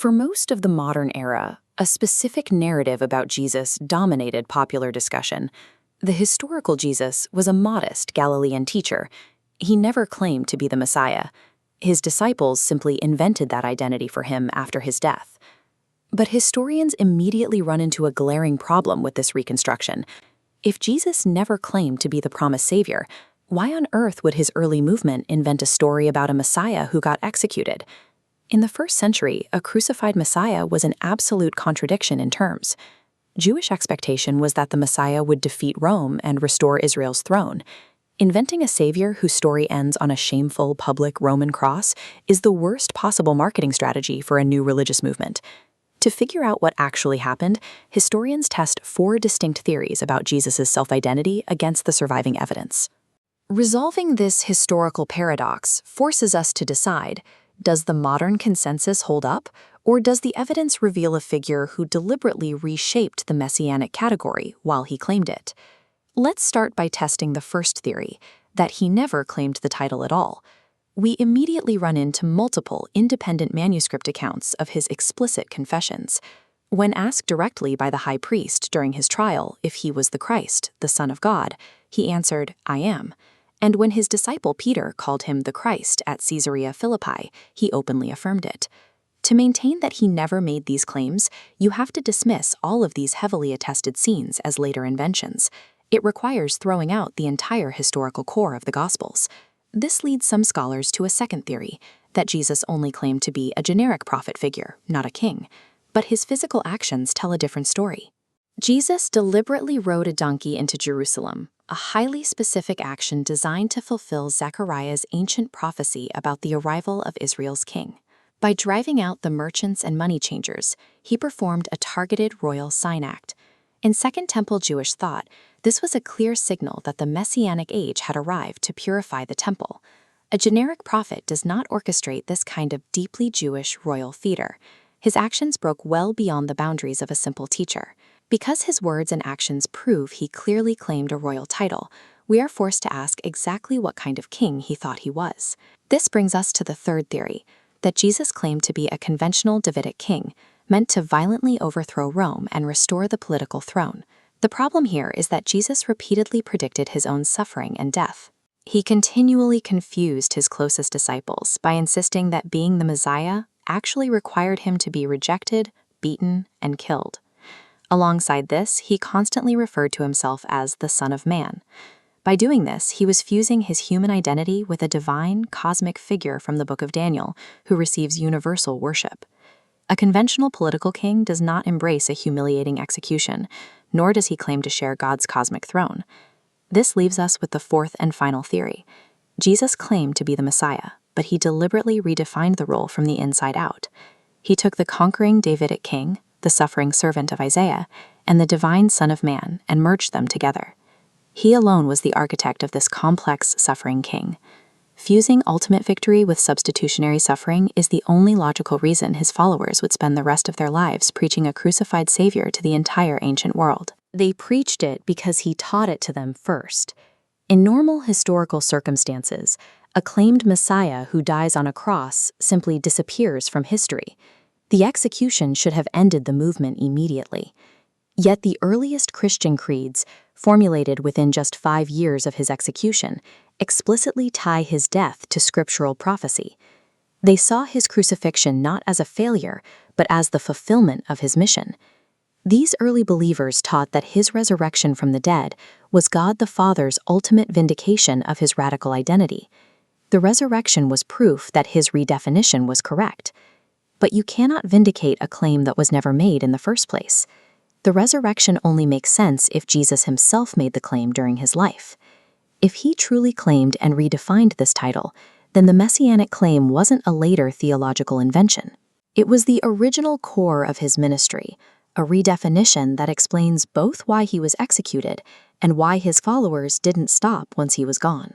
For most of the modern era, a specific narrative about Jesus dominated popular discussion. The historical Jesus was a modest Galilean teacher. He never claimed to be the Messiah. His disciples simply invented that identity for him after his death. But historians immediately run into a glaring problem with this reconstruction. If Jesus never claimed to be the promised savior, why on earth would his early movement invent a story about a Messiah who got executed? In the first century, a crucified Messiah was an absolute contradiction in terms. Jewish expectation was that the Messiah would defeat Rome and restore Israel's throne. Inventing a savior whose story ends on a shameful public Roman cross is the worst possible marketing strategy for a new religious movement. To figure out what actually happened, historians test 4 distinct theories about Jesus' self-identity against the surviving evidence. Resolving this historical paradox forces us to decide, does the modern consensus hold up, or does the evidence reveal a figure who deliberately reshaped the messianic category while he claimed it? Let's start by testing the first theory, that he never claimed the title at all. We immediately run into multiple independent manuscript accounts of his explicit confessions. When asked directly by the high priest during his trial if he was the Christ, the Son of God, he answered, "I am." And when his disciple Peter called him the Christ at Caesarea Philippi, he openly affirmed it. To maintain that he never made these claims, you have to dismiss all of these heavily attested scenes as later inventions. It requires throwing out the entire historical core of the Gospels. This leads some scholars to a second theory, that Jesus only claimed to be a generic prophet figure, not a king. But his physical actions tell a different story. Jesus deliberately rode a donkey into Jerusalem, a highly specific action designed to fulfill Zechariah's ancient prophecy about the arrival of Israel's king. By driving out the merchants and money changers, he performed a targeted royal sign act. In Second Temple Jewish thought, this was a clear signal that the Messianic age had arrived to purify the temple. A generic prophet does not orchestrate this kind of deeply Jewish royal theater. His actions broke well beyond the boundaries of a simple teacher. Because his words and actions prove he clearly claimed a royal title, we are forced to ask exactly what kind of king he thought he was. This brings us to the third theory, that Jesus claimed to be a conventional Davidic king, meant to violently overthrow Rome and restore the political throne. The problem here is that Jesus repeatedly predicted his own suffering and death. He continually confused his closest disciples by insisting that being the Messiah actually required him to be rejected, beaten, and killed. Alongside this, he constantly referred to himself as the Son of Man. By doing this, he was fusing his human identity with a divine, cosmic figure from the Book of Daniel who receives universal worship. A conventional political king does not embrace a humiliating execution, nor does he claim to share God's cosmic throne. This leaves us with the fourth and final theory. Jesus claimed to be the Messiah, but he deliberately redefined the role from the inside out. He took the conquering Davidic king, the suffering servant of Isaiah, and the divine Son of Man and merged them together. He alone was the architect of this complex suffering king. Fusing ultimate victory with substitutionary suffering is the only logical reason his followers would spend the rest of their lives preaching a crucified Savior to the entire ancient world. They preached it because he taught it to them first. In normal historical circumstances, a claimed Messiah who dies on a cross simply disappears from history. The execution should have ended the movement immediately. Yet the earliest Christian creeds, formulated within just 5 years of his execution, explicitly tie his death to scriptural prophecy. They saw his crucifixion not as a failure, but as the fulfillment of his mission. These early believers taught that his resurrection from the dead was God the Father's ultimate vindication of his radical identity. The resurrection was proof that his redefinition was correct. But you cannot vindicate a claim that was never made in the first place. The resurrection only makes sense if Jesus himself made the claim during his life. If he truly claimed and redefined this title, then the messianic claim wasn't a later theological invention. It was the original core of his ministry, a redefinition that explains both why he was executed and why his followers didn't stop once he was gone.